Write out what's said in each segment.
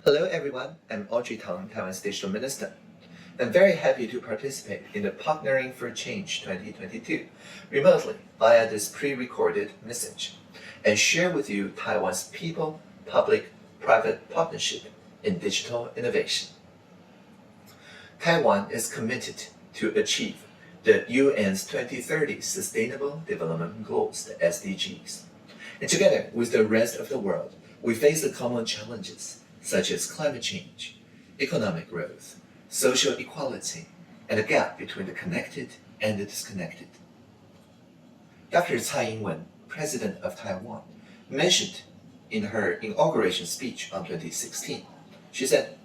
Hello everyone, I'm Audrey Tang, Taiwan's Digital Minister. I'm very happy to participate in the Partnering for Change 2022 remotely via this pre-recorded message and share with you Taiwan's people-public-private partnership in digital innovation. Taiwan is committed to achieve the UN's 2030 Sustainable Development Goals, the SDGs. And together with the rest of the world, we face the common challenges such as climate change, economic growth, social equality, and the gap between the connected and the disconnected. Dr. Tsai Ing-wen, President of Taiwan, mentioned in her inauguration speech on 2016, she said,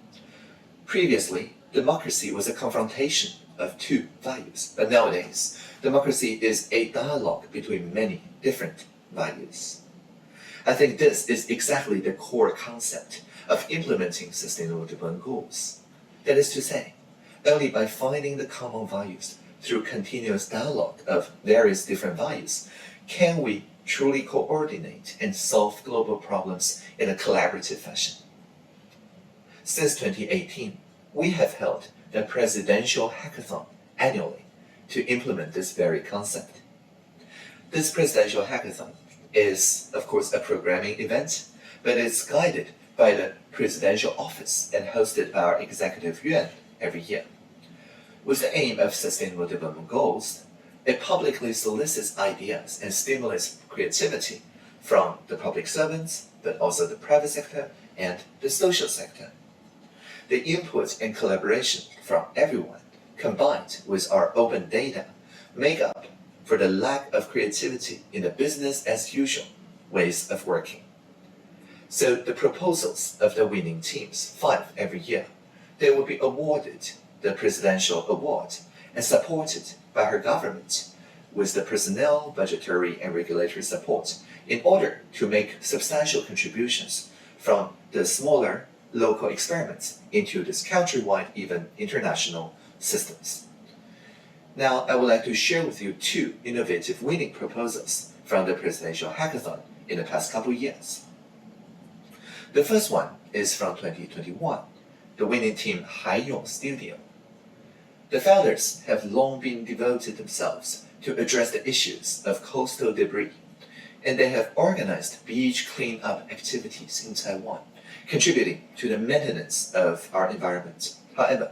previously, democracy was a confrontation of two values, but nowadays, democracy is a dialogue between many different values. I think this is exactly the core concept of implementing Sustainable Development Goals. That is to say, only by finding the common values through continuous dialogue of various different values can we truly coordinate and solve global problems in a collaborative fashion. Since 2018, we have held the Presidential Hackathon annually to implement this very concept. This Presidential Hackathon is, of course, a programming event, but it's guided by the Presidential Office and hosted by our Executive Yuan every year. With the aim of Sustainable Development Goals, it publicly solicits ideas and stimulates creativity from the public servants, but also the private sector and the social sector. The input and collaboration from everyone, combined with our open data, make up for the lack of creativity in the business-as-usual ways of working. So the proposals of the winning teams, 5 every year, they will be awarded the Presidential Award and supported by her government with the personnel, budgetary, and regulatory support in order to make substantial contributions from the smaller local experiments into this countrywide, even international systems. Now, I would like to share with you 2 innovative winning proposals from the Presidential Hackathon in the past couple years. The first one is from 2021, the winning team Haiyong Studio. The founders have long been devoted themselves to address the issues of coastal debris, and they have organized beach cleanup activities in Taiwan, contributing to the maintenance of our environment. However,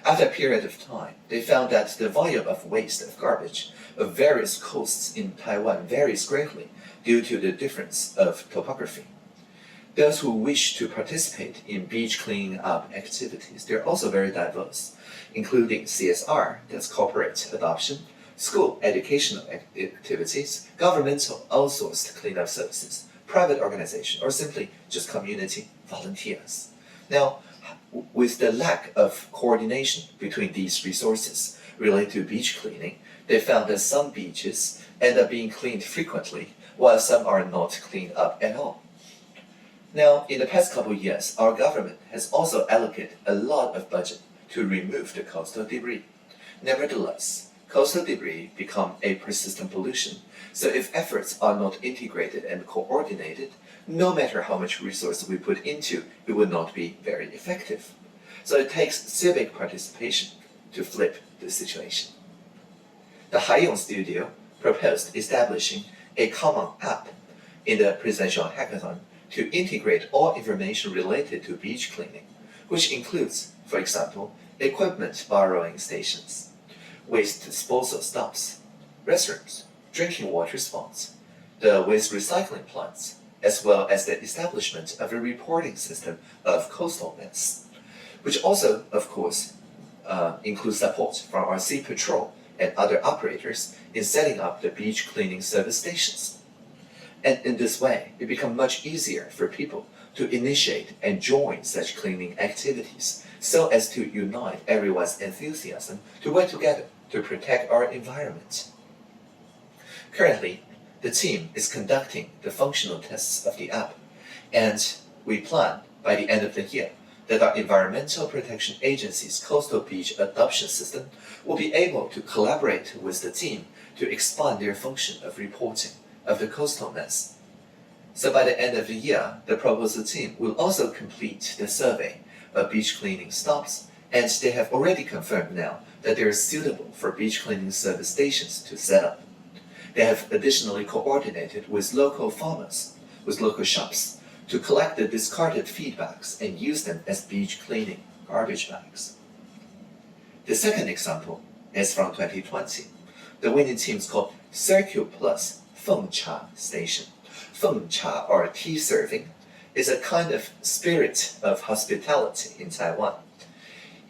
after a period of time, they found that the volume of waste of garbage of various coasts in Taiwan varies greatly due to the difference of topography. Those who wish to participate in beach cleaning up activities, they're also very diverse, including CSR, that's corporate adoption, school educational activities, governmental outsourced cleanup services, private organization, or simply just community volunteers. Now, with the lack of coordination between these resources related to beach cleaning, they found that some beaches end up being cleaned frequently, while some are not cleaned up at all. Now, in the past couple of years, our government has also allocated a lot of budget to remove the coastal debris. Nevertheless, coastal debris become a persistent pollution, so if efforts are not integrated and coordinated, no matter how much resource we put into, it will not be very effective. So it takes civic participation to flip the situation. The Haiyong Studio proposed establishing a common app in the Presidential Hackathon to integrate all information related to beach cleaning, which includes, for example, equipment borrowing stations, waste disposal stops, restrooms, drinking water spots, the waste recycling plants, as well as the establishment of a reporting system of coastal mess, which also, of course, includes support from our Sea Patrol and other operators in setting up the beach cleaning service stations. And in this way, it becomes much easier for people to initiate and join such cleaning activities so as to unite everyone's enthusiasm to work together to protect our environment. Currently, the team is conducting the functional tests of the app, and we plan by the end of the year that our Environmental Protection Agency's coastal beach adoption system will be able to collaborate with the team to expand their function of reporting of the coastal mess. So by the end of the year, the proposal team will also complete the survey of beach cleaning stops, and they have already confirmed now that they are suitable for beach cleaning service stations to set up. They have additionally coordinated with local farmers, with local shops, to collect the discarded feedbacks and use them as beach cleaning garbage bags. The second example is from 2020. The winning team is called Circle Plus Feng Cha Station. Feng Cha, or tea serving, is a kind of spirit of hospitality in Taiwan.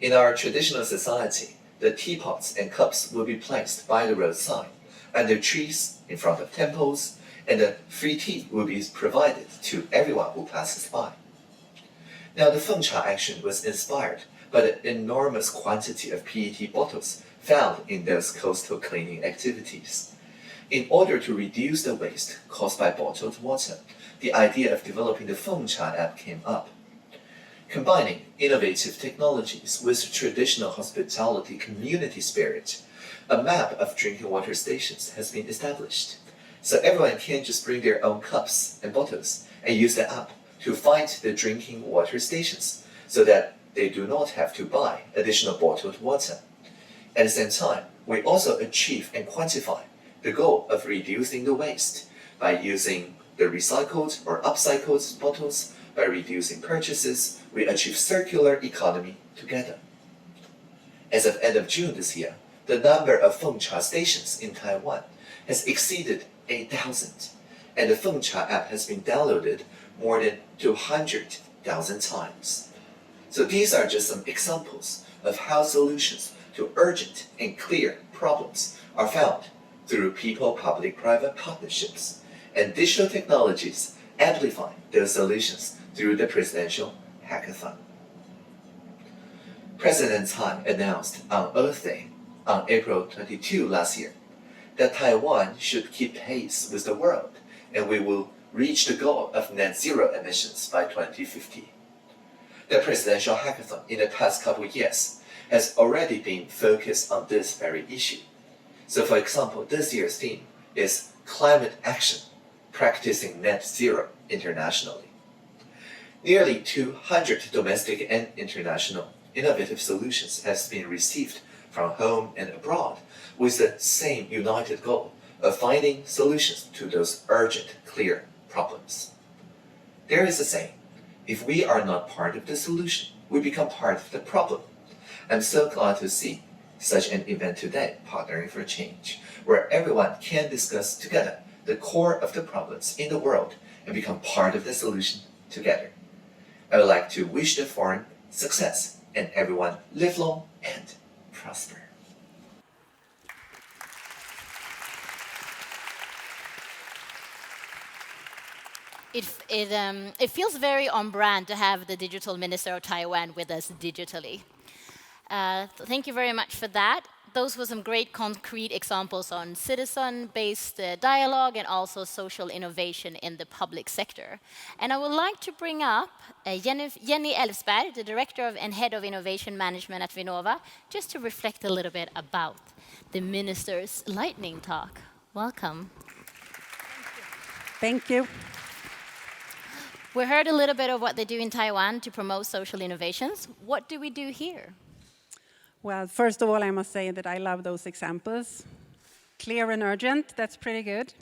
In our traditional society, the teapots and cups will be placed by the roadside, under trees, in front of temples, and the free tea will be provided to everyone who passes by. Now, the Feng Cha action was inspired by the enormous quantity of PET bottles found in those coastal cleaning activities. In order to reduce the waste caused by bottled water, the idea of developing the Feng Cha app came up. Combining innovative technologies with traditional hospitality community spirit, a map of drinking water stations has been established. So everyone can just bring their own cups and bottles and use the app to find the drinking water stations so that they do not have to buy additional bottled water. At the same time, we also achieve and quantify the goal of reducing the waste by using the recycled or upcycled bottles. By reducing purchases, we achieve circular economy together. As of end of June this year, the number of Feng Cha stations in Taiwan has exceeded 8,000, and the Feng Cha app has been downloaded more than 200,000 times. So these are just some examples of how solutions to urgent and clear problems are found through people-public-private partnerships, and digital technologies amplify those solutions through the presidential hackathon. President Tsai announced on Earth Day on April 22 last year that Taiwan should keep pace with the world, and we will reach the goal of net zero emissions by 2050. The presidential hackathon in the past couple of years has already been focused on this very issue. So for example, this year's theme is Climate Action, Practicing Net Zero Internationally. Nearly 200 domestic and international innovative solutions has been received from home and abroad with the same united goal of finding solutions to those urgent, clear problems. There is a saying, if we are not part of the solution, we become part of the problem. I'm so glad to see such an event today, Partnering for Change, where everyone can discuss together the core of the problems in the world and become part of the solution together. I would like to wish the forum success and everyone live long and prosper. It feels very on brand to have the digital minister of Taiwan with us digitally. Thank you very much for that. Those were some great concrete examples on citizen-based dialogue and also social innovation in the public sector. And I would like to bring up Jenny Elfsberg, the Director and Head of Innovation Management at Vinnova, just to reflect a little bit about the Minister's lightning talk. Welcome. Thank you. We heard a little bit of what they do in Taiwan to promote social innovations. What do we do here? Well, first of all, I must say that I love those examples. Clear and urgent, that's pretty good.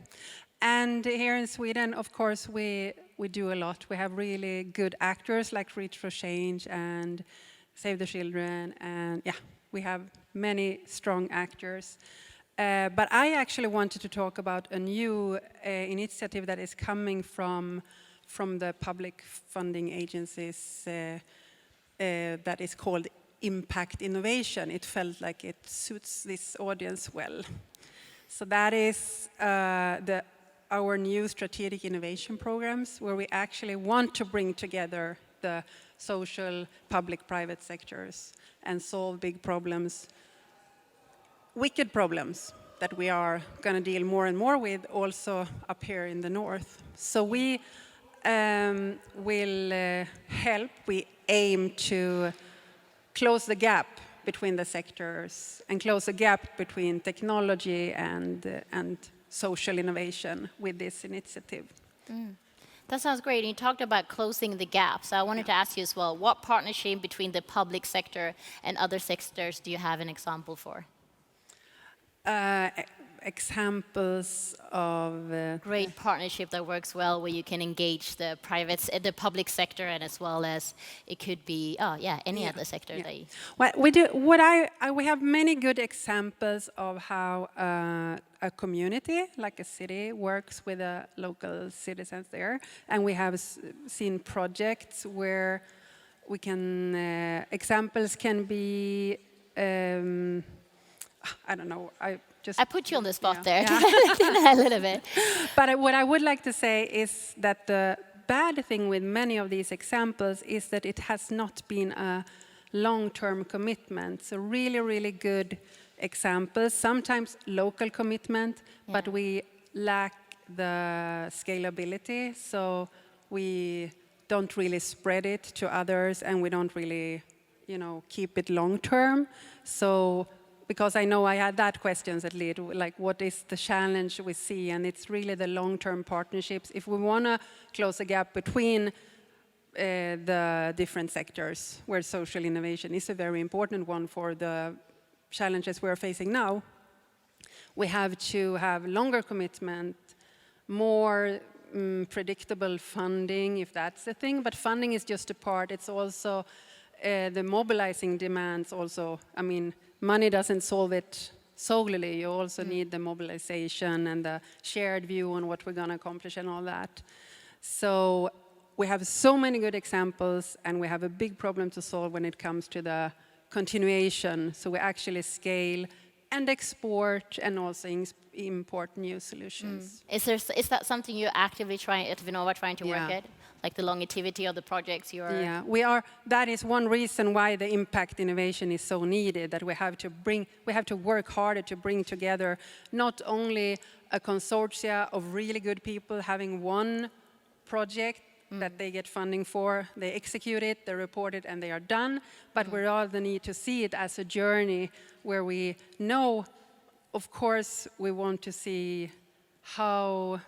And here in Sweden, of course, we do a lot. We have really good actors like Reach for Change and Save the Children. And yeah, we have many strong actors. But I actually wanted to talk about a new initiative that is coming from the public funding agencies that is called Impact Innovation. It felt like it suits this audience well. So that is our new strategic innovation programs, where we actually want to bring together the social, public, private sectors and solve big problems, wicked problems that we are going to deal more and more with also up here in the north. So we will help, we aim to close the gap between the sectors and close the gap between technology and social innovation with this initiative. That sounds great. And you talked about closing the gap. So I wanted to ask you as well, what partnership between the public sector and other sectors do you have an example for? Examples of Great partnership that works well, where you can engage the the public sector, and as well as it could be, any other sector that you... Well, we do. We have many good examples of how a community, like a city, works with the local citizens there, and we have seen projects where we can. Examples can be. I don't know. I put you on the spot there, Yeah. a little bit. But what I would like to say is that the bad thing with many of these examples is that it has not been a long-term commitment. So really, really good examples, sometimes local commitment, but we lack the scalability. So we don't really spread it to others, and we don't really, keep it long-term. So because I know I had that questions at least, like what is the challenge we see, and it's really the long-term partnerships. If we want to close the gap between the different sectors where social innovation is a very important one for the challenges we're facing now, we have to have longer commitment, more predictable funding, if that's the thing. But funding is just a part. It's also the mobilizing demands also. I mean, money doesn't solve it solely. You also need the mobilization and the shared view on what we're going to accomplish and all that. So we have so many good examples, and we have a big problem to solve when it comes to the continuation. So we actually scale and export and also import new solutions. Is that something you're actively trying at Vinnova to work at? Like the longevity of the projects you are... Yeah, we are. That is one reason why the impact innovation is so needed, that we have to work harder to bring together not only a consortia of really good people having one project that they get funding for, they execute it, they report it, and they are done, but we rather need to see it as a journey where we know, of course, we want to see how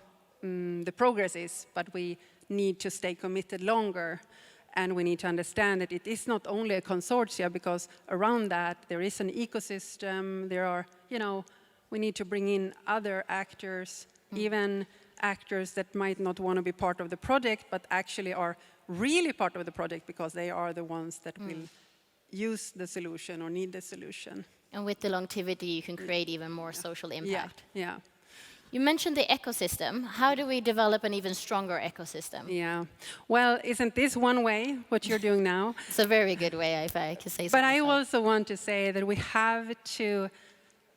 the progress is, but we need to stay committed longer, and we need to understand that it is not only a consortia, because around that there is an ecosystem, there are, we need to bring in other actors, even actors that might not want to be part of the project, but actually are really part of the project because they are the ones that will use the solution or need the solution. And with the longevity, you can create even more social impact. Yeah. You mentioned the ecosystem. How do we develop an even stronger ecosystem? Yeah. Well, isn't this one way, what you're doing now? It's a very good way, if I can say so. But I also want to say that we have to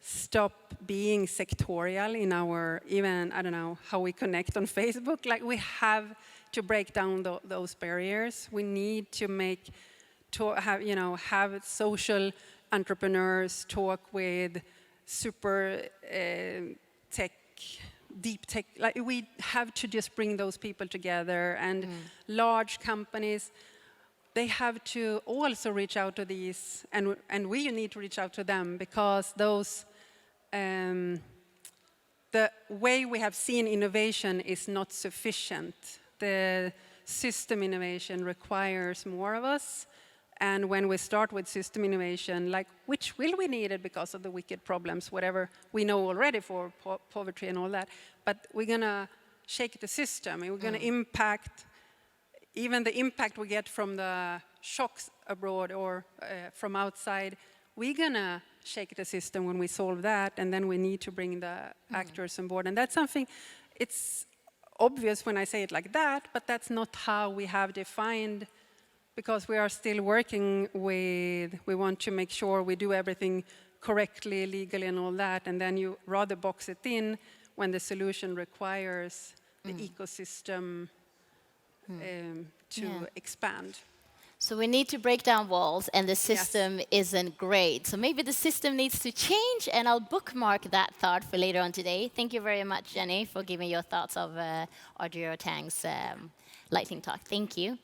stop being sectorial in our, even, I don't know, how we connect on Facebook. Like, we have to break down those barriers. We need to have social entrepreneurs talk with super deep tech. Like, we have to just bring those people together, and large companies, they have to also reach out to these, and we need to reach out to them, because those the way we have seen innovation is not sufficient. The system innovation requires more of us. And when we start with system innovation, like, which will we need it because of the wicked problems, whatever we know already for poverty and all that, but we're going to shake the system, and we're going to impact, even the impact we get from the shocks abroad or from outside, we're going to shake the system when we solve that, and then we need to bring the actors on board. And that's something, it's obvious when I say it like that, but that's not how we have defined, because we are still working with, we want to make sure we do everything correctly, legally, and all that, and then you rather box it in when the solution requires the ecosystem to expand. So we need to break down walls, and the system isn't great. So maybe the system needs to change, and I'll bookmark that thought for later on today. Thank you very much, Jenny, for giving your thoughts of Audrey Tang's lightning talk. Thank you.